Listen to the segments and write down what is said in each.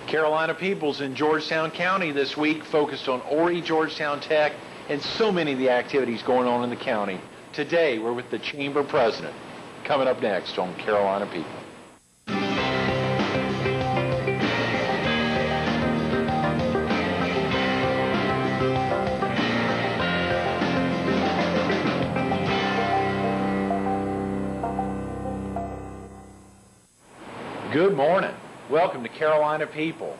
Carolina Peoples in Georgetown County this week focused on Horry Georgetown Tech and so many of the activities going on in the county. Today, we're with the Chamber President. Coming up next on Carolina People. Good morning. Welcome to Carolina People.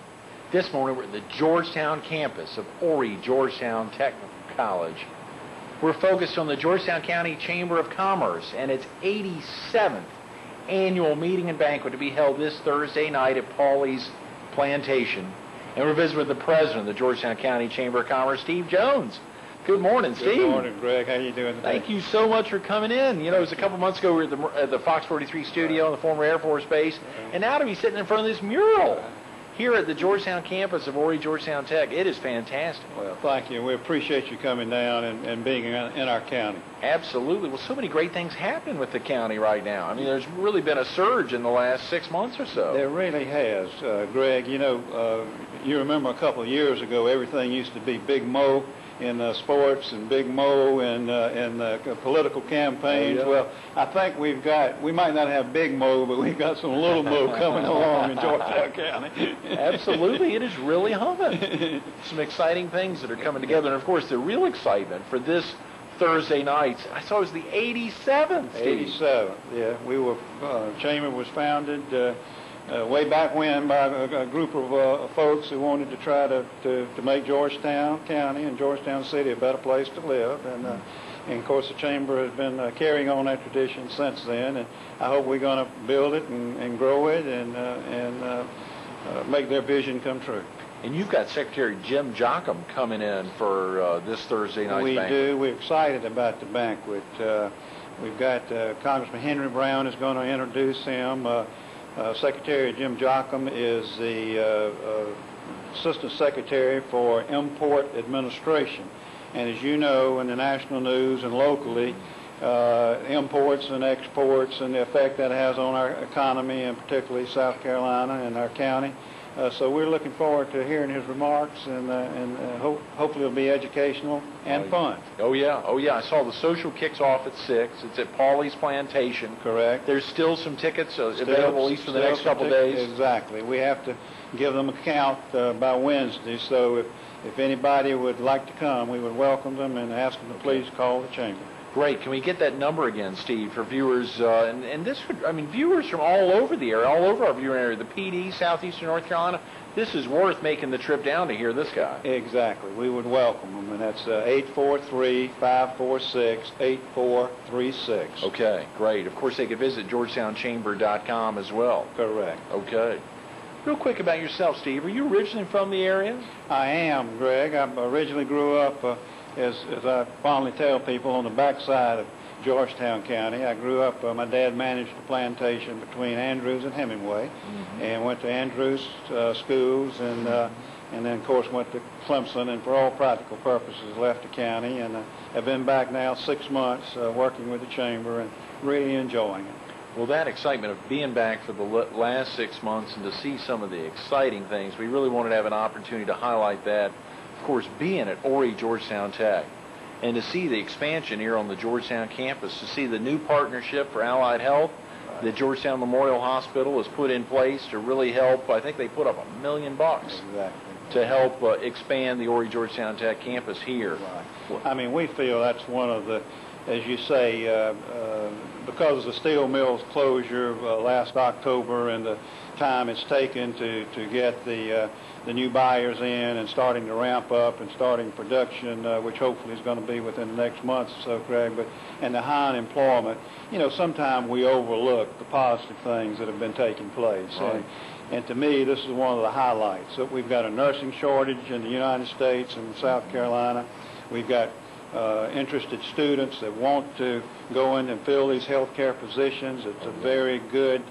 This morning we're at the Georgetown campus of Horry Georgetown Technical College. We're focused on the Georgetown County Chamber of Commerce and its 87th annual meeting and banquet to be held this Thursday night at Pauley's Plantation. And we're visiting with the president of the Georgetown County Chamber of Commerce, Steve Jones. Good morning, Steve. Good morning, Greg. How you doing today? Thank you so much for coming in. You know, it was a couple months ago we were at the Fox 43 studio on the former Air Force Base, and now to be sitting in front of this mural here at the Georgetown campus of Horry Georgetown Tech. It is fantastic. Well, thank you. We appreciate you coming down and being in our county. Absolutely. Well, so many great things happening with the county right now. I mean, there's really been a surge in the last 6 months or so. There really has, Greg. You know, you remember a couple of years ago, everything used to be Big Mo in sports and Big Mo in political campaigns. Oh, yeah. Well, I think we might not have Big Mo, but we've got some Little Mo coming along in Georgetown County. Absolutely. It is really humming. Some exciting things that are coming together. And, of course, the real excitement for this Thursday night, I saw it was the 87th. 87th, yeah. We were, Chamber was founded way back when by a group of folks who wanted to try to make Georgetown County and Georgetown City a better place to live. And of course, the Chamber has been carrying on that tradition since then. And I hope we're going to build it and grow it and make their vision come true. And you've got Secretary Jim Jocham coming in for this Thursday night's banquet. We do. We're excited about the banquet. We've got Congressman Henry Brown is going to introduce him. Secretary Jim Jocham is the Assistant Secretary for Import Administration. And as you know, in the national news and locally, imports and exports and the effect that has on our economy, and particularly South Carolina and our county. So we're looking forward to hearing his remarks, and hopefully it'll be educational and fun. Oh, yeah. Oh, yeah. I saw the social kicks off at 6. It's at Pauley's Plantation. Correct. There's still some tickets available, at least for the next couple of days. Exactly. We have to give them a count by Wednesday, so if anybody would like to come, we would welcome them and ask them to please call the Chamber. Great. Can we get that number again, Steve, for viewers? And this would, I mean, viewers from all over the area, all over our viewing area, the PD, southeastern North Carolina. This is worth making the trip down to hear this guy. Exactly. We would welcome them, and that's 843-546-8436. Okay, great. Of course, they could visit GeorgetownChamber.com as well. Correct. Okay. Real quick about yourself, Steve. Are you originally from the area? I am, Greg. I originally grew up, as I fondly tell people, on the backside of Georgetown County. I grew up, my dad managed a plantation between Andrews and Hemingway, and went to Andrews schools, and then, of course, went to Clemson, and for all practical purposes left the county, and I've been back now 6 months working with the Chamber and really enjoying it. Well, that excitement of being back for the last 6 months and to see some of the exciting things, we really wanted to have an opportunity to highlight that. Of course, being at Horry Georgetown Tech, and to see the expansion here on the Georgetown campus, to see the new partnership for Allied Health that Georgetown Memorial Hospital has put in place to really help. I think they put up $1 million to help expand the Horry Georgetown Tech campus here. Right. I mean, we feel that's one of the, as you say, because of the steel mill's closure last October and the time it's taken to get the new buyers in and starting to ramp up and starting production, which hopefully is going to be within the next month or so, Craig, and the high unemployment, you know, sometimes we overlook the positive things that have been taking place. Right. And to me, this is one of the highlights. So we've got a nursing shortage in the United States and South Carolina. We've got interested students that want to go in and fill these healthcare positions. It's a very good,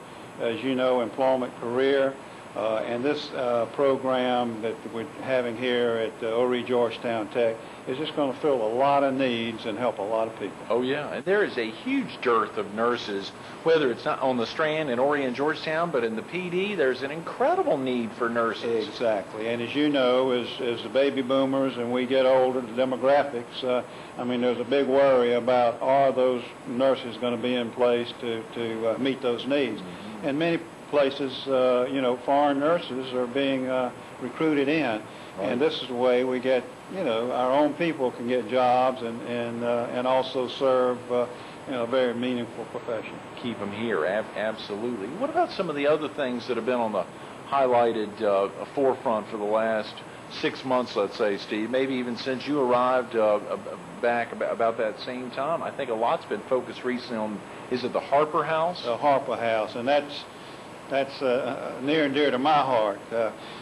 as you know, employment career. And this program that we're having here at Horry Georgetown Tech is just going to fill a lot of needs and help a lot of people. Oh, yeah. And there is a huge dearth of nurses, whether it's not on the Strand in Horry and Georgetown, but in the PD, there's an incredible need for nurses. Exactly. And as you know, as the baby boomers and we get older, the demographics, I mean, there's a big worry about are those nurses going to be in place to meet those needs. Mm-hmm. And many places, you know, foreign nurses are being recruited in. Right. And this is the way we get, you know, our own people can get jobs and also serve, you know, a very meaningful profession. Keep them here, absolutely. What about some of the other things that have been on the highlighted forefront for the last 6 months, let's say, Steve? Maybe even since you arrived back about that same time. I think a lot's been focused recently on, is it the Harper House? The Harper House, and that's near and dear to my heart.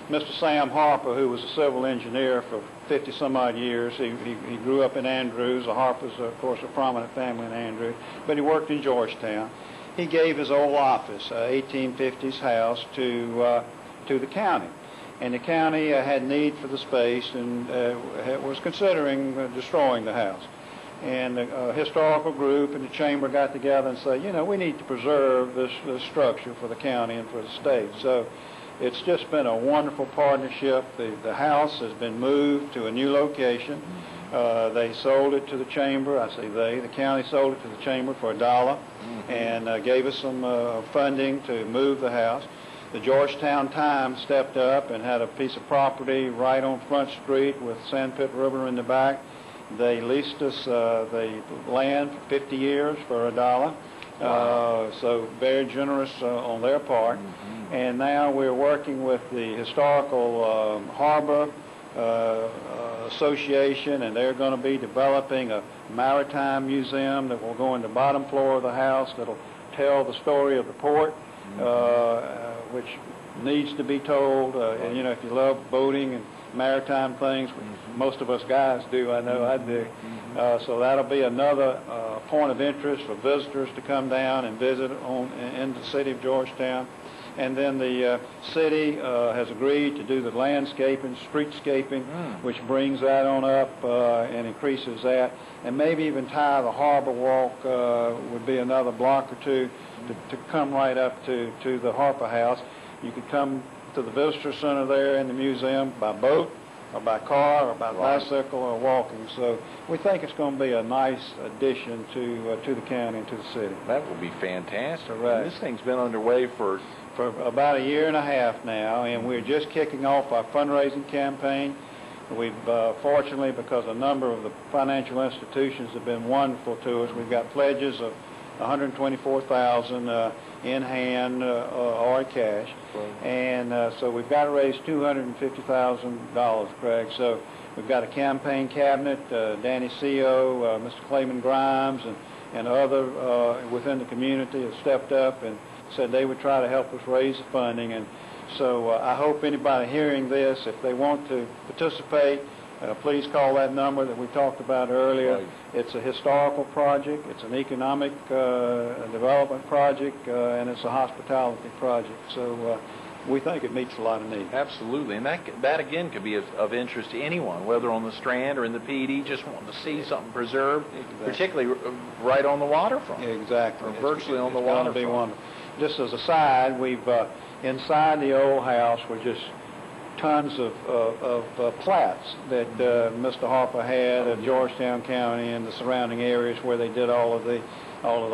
Mr. Sam Harper, who was a civil engineer for 50-some-odd years, he grew up in Andrews. The Harpers, of course, a prominent family in Andrews, but he worked in Georgetown. He gave his old office, 1850s house, to the county. And the county had need for the space and was considering destroying the house. And a historical group and the chamber got together and said, you know, we need to preserve this structure for the county and for the state. So it's just been a wonderful partnership. The house has been moved to a new location. They sold it to the chamber. I say they. The county sold it to the chamber for $1 and gave us some funding to move the house. The Georgetown Times stepped up and had a piece of property right on Front Street with Sandpit River in the back. They leased us the land for 50 years for $1. Wow. So very generous on their part. Mm-hmm. And now we're working with the Historical Harbor Association, and they're going to be developing a maritime museum that will go in the bottom floor of the house that'll tell the story of the port, which needs to be told. And, you know, if you love boating and maritime things, which most of us guys do, I know I do. So that'll be another point of interest for visitors to come down and visit in the city of Georgetown. And then the city has agreed to do the landscaping, streetscaping, which brings that on up and increases that. And maybe even tie the harbor walk would be another block or two to come right up to the Harper House. You could come to the visitor center there in the museum by boat or by car or by bicycle or walking. So we think it's going to be a nice addition to the county and to the city. That will be fantastic. Right. This thing's been underway for about 1.5 years now, and we're just kicking off our fundraising campaign. We've fortunately, because a number of the financial institutions have been wonderful to us, we've got pledges of $124,000 in hand or cash, and so we've got to raise $250,000, Craig. So we've got a campaign cabinet. Danny Seo, Mr. Clayman Grimes, and other within the community have stepped up and said they would try to help us raise the funding. And so I hope anybody hearing this, if they want to participate, please call that number that we talked about earlier. Right. It's a historical project, it's an economic development project, and it's a hospitality project. So we think it meets a lot of needs. Absolutely, and that again could be of interest to anyone, whether on the Strand or in the PD, just wanting to see something preserved, particularly right on the waterfront. Exactly. Or virtually on the waterfront. Be wonderful. Just as a side, we've inside the old house were just tons of plats that Mr. Harper had of Georgetown County and the surrounding areas where they did all of the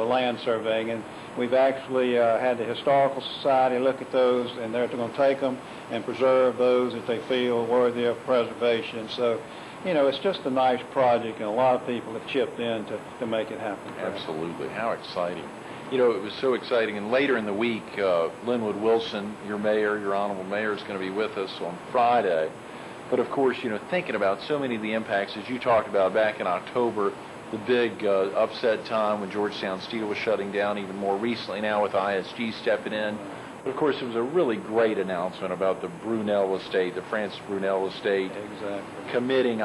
land surveying. And we've actually had the Historical Society look at those, and they're going to take them and preserve those that they feel worthy of preservation. So, you know, it's just a nice project, and a lot of people have chipped in to make it happen. Absolutely. How exciting. You know, it was so exciting. And later in the week, Linwood Wilson, your mayor, your honorable mayor, is going to be with us on Friday. But, of course, you know, thinking about so many of the impacts, as you talked about back in October, the big upset time when Georgetown Steel was shutting down, even more recently now with ISG stepping in. But, of course, it was a really great announcement about the Brunel estate, the Francis Brunel estate. Exactly. Committing,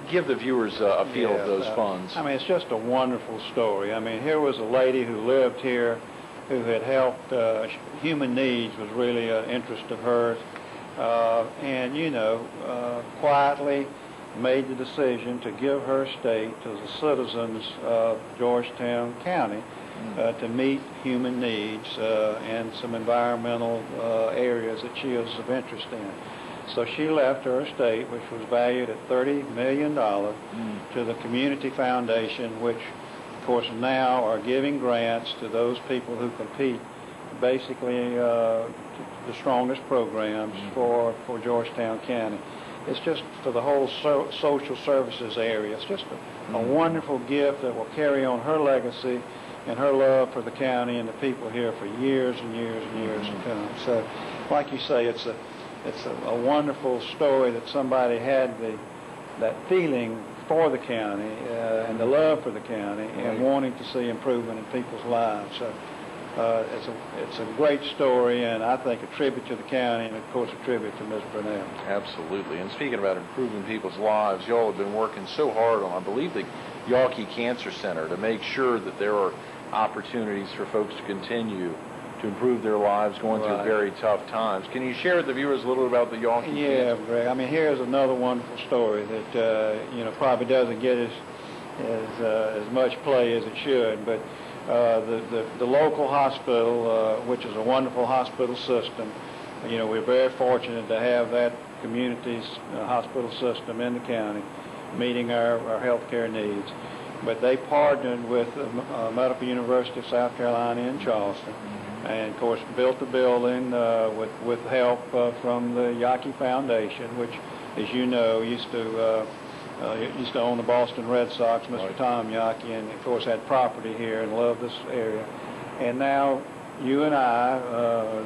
give the viewers a feel of those funds. I mean, it's just a wonderful story. I mean, here was a lady who lived here who had helped human needs was really an interest of hers. And, quietly made the decision to give her estate to the citizens of Georgetown County to meet human needs and some environmental areas that she is of interest in. So she left her estate, which was valued at $30 million, to the Community Foundation, which, of course, now are giving grants to those people who compete, basically the strongest programs for Georgetown County. It's just for the whole social services area. It's just a wonderful gift that will carry on her legacy and her love for the county and the people here for years and years and years to come. So, like you say, it's a wonderful story that somebody had that feeling for the county and the love for the county and wanting to see improvement in people's lives. So, it's a great story, and I think a tribute to the county and, of course, a tribute to Ms. Brunell. Absolutely. And speaking about improving people's lives, y'all have been working so hard on, I believe, the Yawkey Cancer Center to make sure that there are opportunities for folks to continue to improve their lives going through very tough times. Can you share with the viewers a little about the Yawkey Cancer? Yeah, Greg. I mean, here's another wonderful story that probably doesn't get as much play as it should, but the local hospital, which is a wonderful hospital system, we're very fortunate to have that community's hospital system in the county meeting our health care needs. But they partnered with Medical University of South Carolina in Charleston, and of course built the building with help from the Yawkey Foundation, which, as you know, used to own the Boston Red Sox, Mr. Tom Yawkey, and of course had property here and loved this area. And now you and I,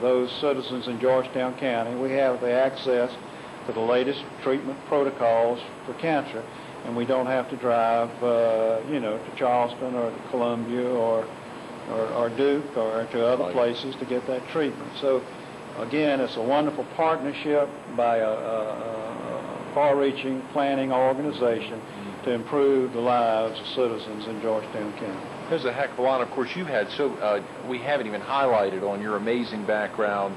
those citizens in Georgetown County, we have the access to the latest treatment protocols for cancer, and we don't have to drive, to Charleston or to Columbia or Duke or to other places to get that treatment. So, again, it's a wonderful partnership by a far-reaching planning organization to improve the lives of citizens in Georgetown County. There's a heck of a lot. Of course, you've had we haven't even highlighted on your amazing background,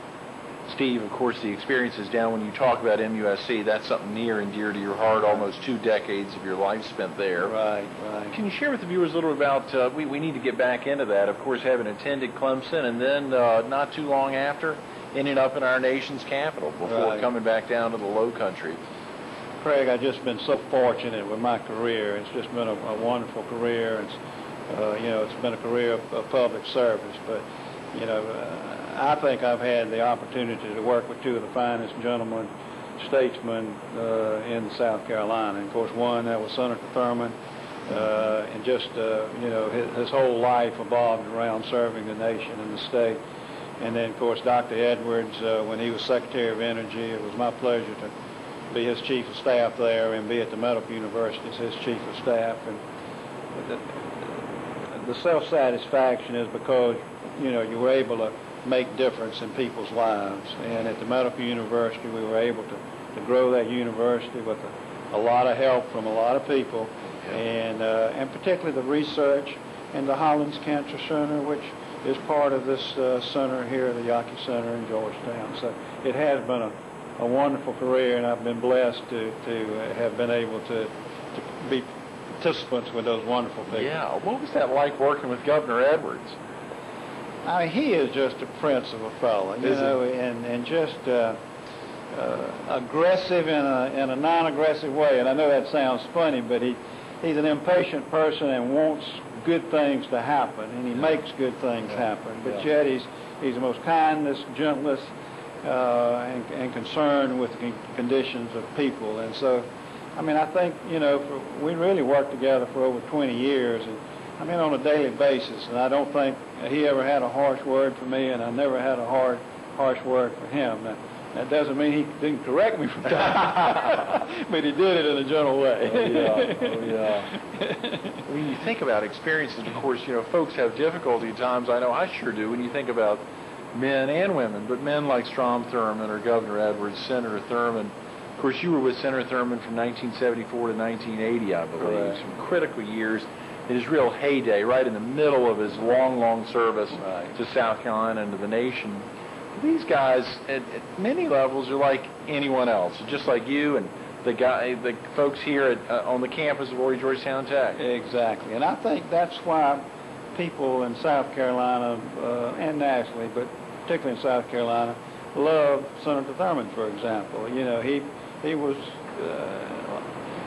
Steve. Of course, the experiences down when you talk about MUSC, that's something near and dear to your heart. Almost 2 decades of your life spent there. Right. Can you share with the viewers a little about? We need to get back into that. Of course, having attended Clemson, and then not too long after, ending up in our nation's capital before coming back down to the Low Country. Craig, I've just been so fortunate with my career. It's just been a wonderful career. It's it's been a career of public service. But I think I've had the opportunity to work with 2 of the finest gentlemen, statesmen in South Carolina. And of course, one that was Senator Thurman, and just his whole life evolved around serving the nation and the state. And then, of course, Dr. Edwards, when he was Secretary of Energy, it was my pleasure to be his chief of staff there and be at the Medical University as his chief of staff. And the self-satisfaction is because, you were able to make difference in people's lives. And at the Medical University, we were able to grow that university with a lot of help from a lot of people, and particularly the research and the Hollins Cancer Center, which is part of this center here, the Yawkey Center in Georgetown. So it has been a wonderful career, and I've been blessed to have been able to be participants with those wonderful people. Yeah. What was that like working with Governor Edwards? I mean, he is just a prince of a fellow, and just aggressive in a non-aggressive way. And I know that sounds funny, but he's an impatient person and wants good things to happen, and he makes good things happen. But yet he's the most kindest, gentlest, and concerned with the conditions of people. And so, I mean, I think, we really worked together for over 20 years, and I mean, on a daily basis, and I don't think he ever had a harsh word for me, and I never had a harsh word for him. Now, that doesn't mean he didn't correct me from time, but he did it in a gentle way. Oh, yeah. When you think about experiences, of course, folks have difficulty at times. I know I sure do when you think about men and women, but men like Strom Thurmond or Governor Edwards, Senator Thurmond. Of course, you were with Senator Thurmond from 1974 to 1980, I believe, some critical years. in his real heyday, right in the middle of his long service Right. to South Carolina and to the nation. These guys, at many levels, are like anyone else, just like you and the folks here on the campus of Horry Georgetown Tech. Exactly, and I think that's why people in South Carolina and nationally, but particularly in South Carolina, love Senator Thurmond, for example. You know, he was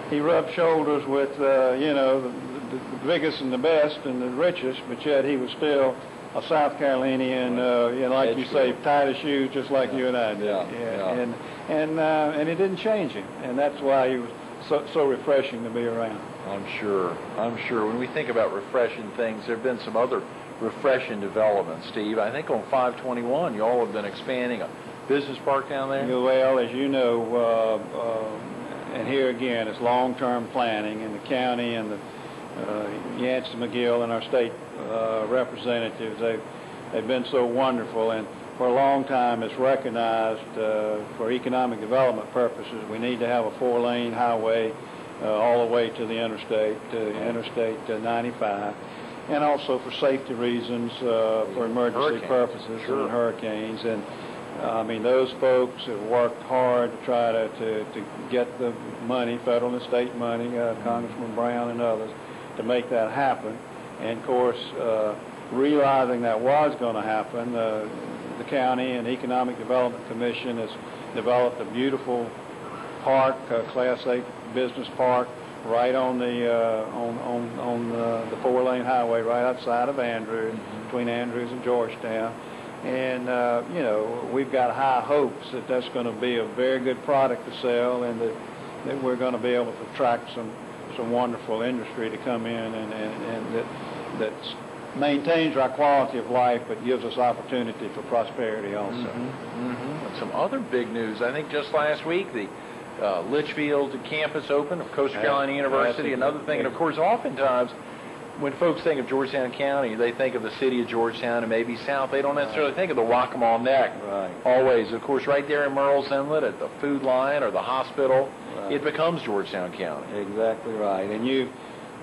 he rubbed shoulders with you know, the biggest and the best and the richest, but yet he was still a South Carolinian, you know, like you say, tied his shoes just like you and I did. Yeah. And it didn't change him, and that's why he was so refreshing to be around. I'm sure. When we think about refreshing things, there have been some other refreshing developments, Steve. I think on 521, you all have been expanding a business park down there. Well, as you know, and here again, it's long-term planning, and the county and the Yancey McGill and our state representatives, they've been so wonderful, and for a long time it's recognized for economic development purposes we need to have a 4-lane highway all the way to the interstate 95, and also for safety reasons, for emergency purposes and hurricanes. And I mean, those folks have worked hard to try to get the money, federal and state money, Congressman Brown and others, to make that happen. And of course, realizing that was going to happen, the county and Economic Development Commission has developed a beautiful park, Class A business park, right on the on the 4-lane highway, right outside of Andrews, between Andrews and Georgetown. And you know, we've got high hopes that that's going to be a very good product to sell, and that we're going to be able to attract some wonderful industry to come in, and that maintains our quality of life, but gives us opportunity for prosperity also. And some other big news. I think just last week, the Litchfield campus opened of Coastal Carolina University. Another thing, and of course, oftentimes, when folks think of Georgetown County, they think of the city of Georgetown and maybe south. They don't necessarily think of the Waccamaw Neck. Right. Always, of course, right there in Murrells Inlet at the Food Lion or the hospital, it becomes Georgetown County. Exactly right. And you,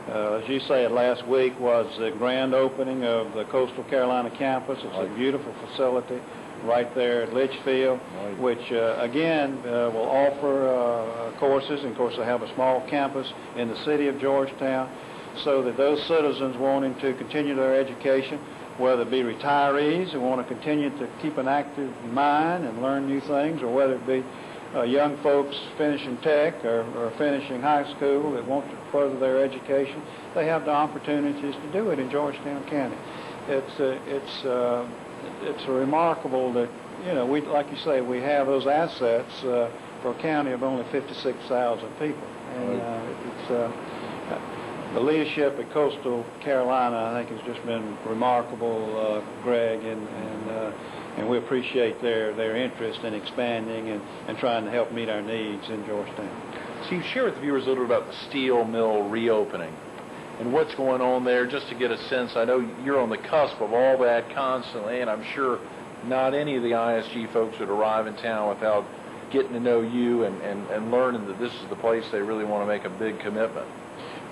as you said, last week was the grand opening of the Coastal Carolina campus. It's a beautiful facility right there at Litchfield, which again will offer courses. And of course, they have a small campus in the city of Georgetown, so that those citizens wanting to continue their education, whether it be retirees who want to continue to keep an active mind and learn new things, or whether it be young folks finishing tech or finishing high school that want to further their education, they have the opportunities to do it in Georgetown County. It's remarkable that, you know, we, like you say, we have those assets for a county of only 56,000 people, and the leadership at Coastal Carolina, I think, has just been remarkable, Greg, and we appreciate their interest in expanding and trying to help meet our needs in Georgetown. Steve, share with the viewers a little bit about the steel mill reopening and what's going on there, just to get a sense. I know you're on the cusp of all that constantly, and I'm sure not any of the ISG folks would arrive in town without getting to know you and learning that this is the place they really want to make a big commitment.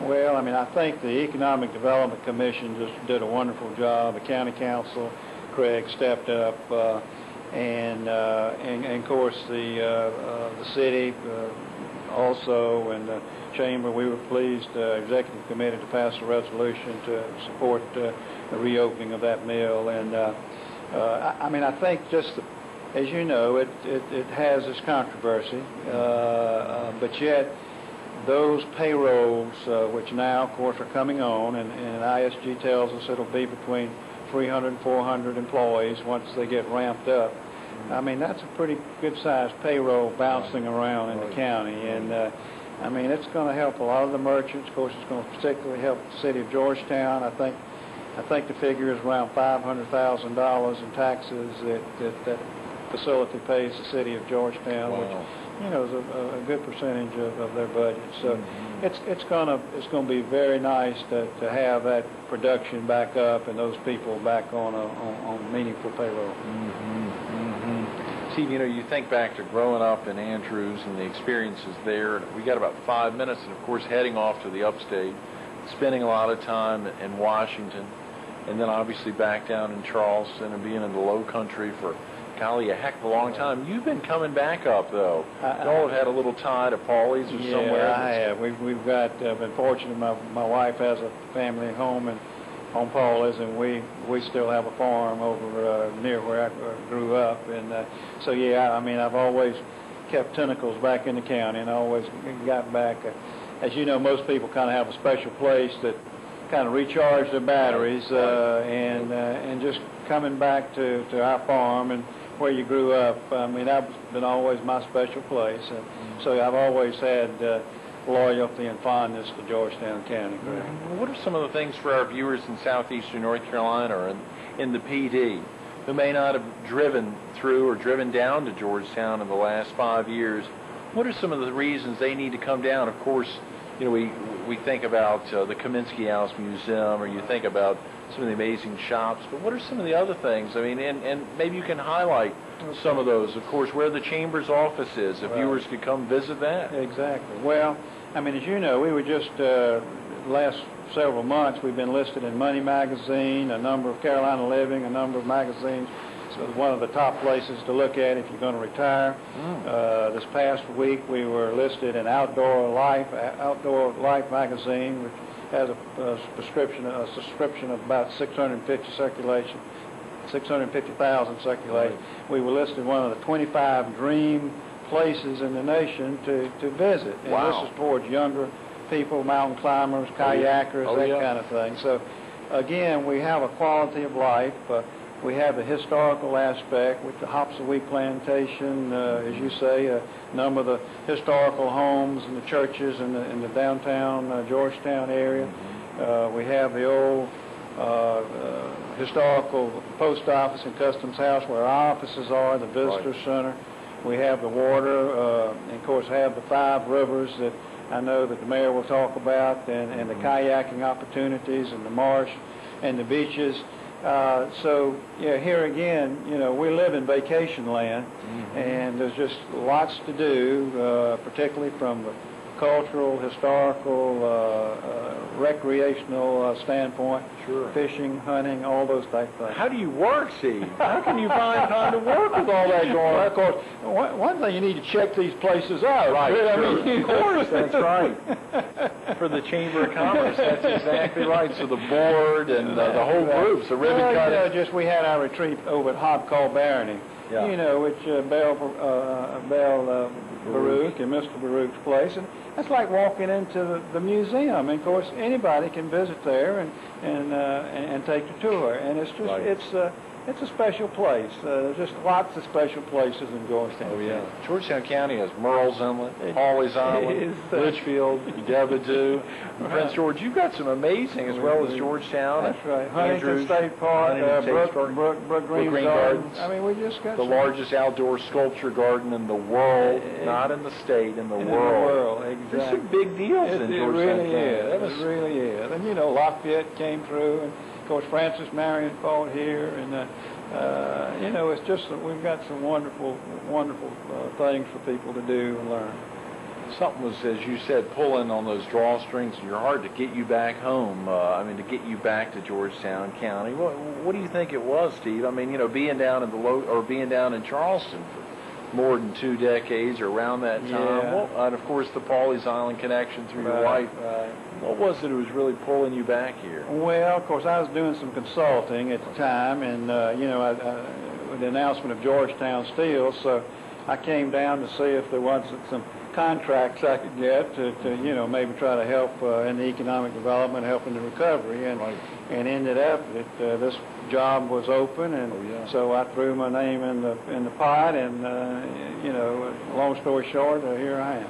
Well, I mean, I think the Economic Development Commission just did a wonderful job. The County Council, Craig, stepped up, and of course the city also, and the Chamber. We were pleased, Executive Committee, to pass a resolution to support the reopening of that mill. And I mean, I think just as you know, it has this controversy, but yet those payrolls, which now, of course, are coming on, and ISG tells us it'll be between 300 and 400 employees once they get ramped up. I mean, that's a pretty good-sized payroll bouncing around in the county, and I mean, it's going to help a lot of the merchants. Of course, it's going to particularly help the city of Georgetown. I think the figure is around $500,000 in taxes that facility pays the city of Georgetown, which, you know, is a good percentage of their budget. So it's going to be very nice to have that production back up and those people back on meaningful payroll. Steve, you know, you think back to growing up in Andrews and the experiences there. We got about 5 minutes, and of course, heading off to the upstate spending a lot of time in Washington, and then obviously back down in Charleston and being in the Low Country for, golly, a heck of a long time. You've been coming back up, though. Y'all have had a little tie to Paulie's or somewhere. Yeah, I have. We've got, been fortunate. My wife has a family home on Paulie's, and we still have a farm over near where I grew up. And so, yeah, I mean, I've always kept tentacles back in the county, and I always got back. As you know, most people kind of have a special place that kind of recharge their batteries, and just coming back to our farm and where you grew up. I mean, that's been always my special place, and so I've always had loyalty and fondness to Georgetown County. What are some of the things for our viewers in southeastern North Carolina or in the PD who may not have driven through or driven down to Georgetown in the last 5 years? What are some of the reasons they need to come down? Of course, you know, we think about the Kaminsky House Museum, or you think about some of the amazing shops, but what are some of the other things? I mean, and maybe you can highlight some of those. Of course, where the Chamber's office is, if viewers could come visit that. Exactly. Well, I mean, as you know, we were just, last several months, we've been listed in Money Magazine, a number of Carolina Living, a number of magazines. So one of the top places to look at if you're going to retire. This past week we were listed in Outdoor Life magazine, which has a subscription of about 650,000 circulation. We were listed one of the 25 dream places in the nation to visit. And this is towards younger people, mountain climbers, kayakers, that kind of thing. So again, we have a quality of life. We have the historical aspect with the Hopsawee Plantation, as you say, a number of the historical homes and the churches in the downtown Georgetown area. We have the old historical post office and customs house where our offices are, the visitor center. We have the water, and of course have the 5 rivers that I know that the mayor will talk about, and the kayaking opportunities and the marsh and the beaches. So, yeah, here again, you know, we live in vacation land, and there's just lots to do, particularly from the cultural, historical, recreational standpoint. Fishing, hunting, all those type of things. How do you work, Steve? How can you find time to work with all that going on? Well, of course, one thing, you need to check these places out. Right, I sure. mean, Of course, that's right. For the Chamber of Commerce, that's exactly right. So the board and the whole group, so ribbon cutting. Just we had our retreat over at Hob Call Barony, you know, which Belle Baruch and Mr. Baruch's place, and that's like walking into the museum. And of course, anybody can visit there and take the tour, and it's just it's a special place. There's just lots of special places in Georgetown. Oh yeah, Georgetown County has Murrells Inlet, Paulie's Island, Litchfield, Devido, Prince George. You've got some amazing, as well as Georgetown. That's right. Huntington State Park, Brook Green Gardens. I mean, we just got the largest outdoor sculpture garden in the world, not in the state, in the world. Exactly. There's some big deals in Georgetown County. It really is. And you know, Lafayette came through, and of course Francis Marion fought here, and you know, it's just that we've got some wonderful things for people to do and learn. Something was, as you said, pulling on those drawstrings in your heart to get you back home. I mean, to get you back to Georgetown County. What do you think it was, Steve? I mean, you know, being down in being down in Charleston for more than 2 decades or around that time. Yeah. And of course, the Paulie's Island connection through your wife. What was it that was really pulling you back here? Well, of course, I was doing some consulting at the time, and you know, with the announcement of Georgetown Steel, so I came down to see if there wasn't some contracts I could get to you know, maybe try to help in the economic development, help in the recovery, and ended up that this job was open, and so I threw my name in the pot, and you know, long story short, here I am.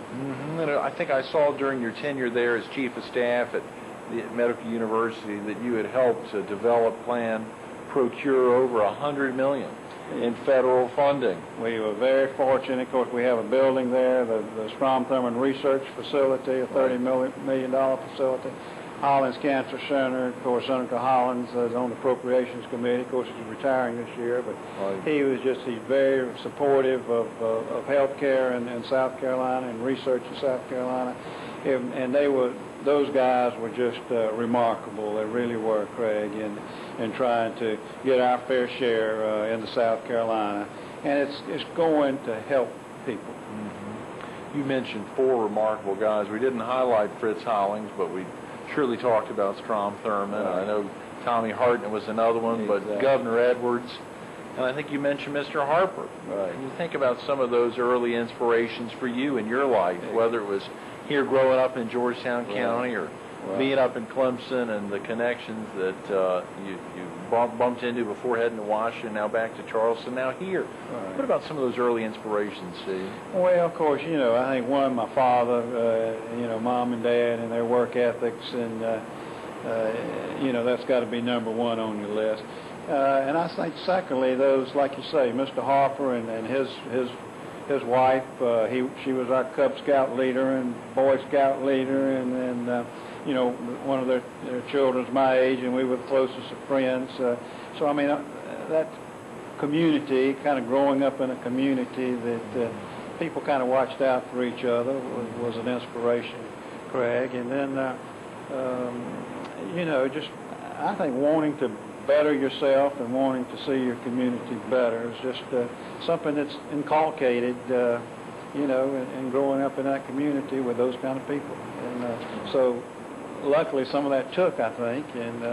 And I think I saw during your tenure there as chief of staff at the Medical University that you had helped to develop, plan, procure over $100 million in federal funding. We were very fortunate. Of course, we have a building there, the Strom Thurmond Research Facility, a $30 million facility. Hollins Cancer Center. Of course, Senator Hollins is on the Appropriations Committee. Of course, he's retiring this year, but he's very supportive of health care in South Carolina and research in South Carolina. And those guys were just remarkable. They really were, Craig, in trying to get our fair share in the South Carolina. And it's going to help people. Mm-hmm. You mentioned 4 remarkable guys. We didn't highlight Fritz Hollings, but we surely talked about Strom Thurmond. Right. I know Tommy Hartnett was another one, but Governor Edwards. And I think you mentioned Mr. Harper. Right. And you think about some of those early inspirations for you in your life, whether it was here growing up in Georgetown County or being up in Clemson and the connections that you bumped into before heading to Washington, now back to Charleston, now here. Right. What about some of those early inspirations, Steve? Well, of course, I think one, my father, mom and dad and their work ethics, and, that's got to be number one on your list. And I think, secondly, those, like you say, Mr. Harper and his wife, she was our Cub Scout leader and Boy Scout leader, and one of their children's my age, and we were the closest of friends. So, I mean, that community, kind of growing up in a community that people kind of watched out for each other was an inspiration, Craig. And then, just, I think wanting to better yourself and wanting to see your community better is just something that's inculcated, and growing up in that community with those kind of people. And so luckily some of that took, I think, and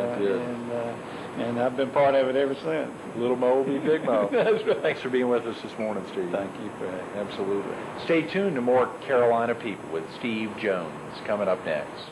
I've been part of it ever since. Little Mo will be Big Mo. That's right. Thanks for being with us this morning, Steve. Thank you, Craig. Absolutely. Stay tuned to more Carolina People with Steve Jones coming up next.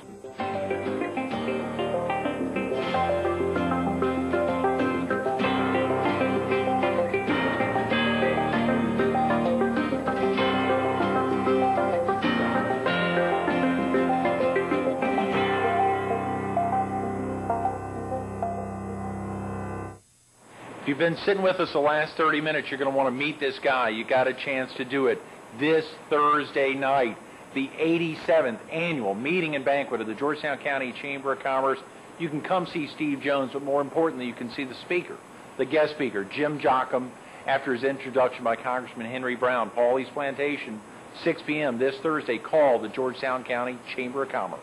If you've been sitting with us the last 30 minutes, you're going to want to meet this guy. You got a chance to do it this Thursday night, the 87th annual meeting and banquet of the Georgetown County Chamber of Commerce. You can come see Steve Jones, but more importantly, you can see the speaker, the guest speaker, Jim Jocham, after his introduction by Congressman Henry Brown. Paulie's Plantation, 6 p.m. this Thursday. Call the Georgetown County Chamber of Commerce.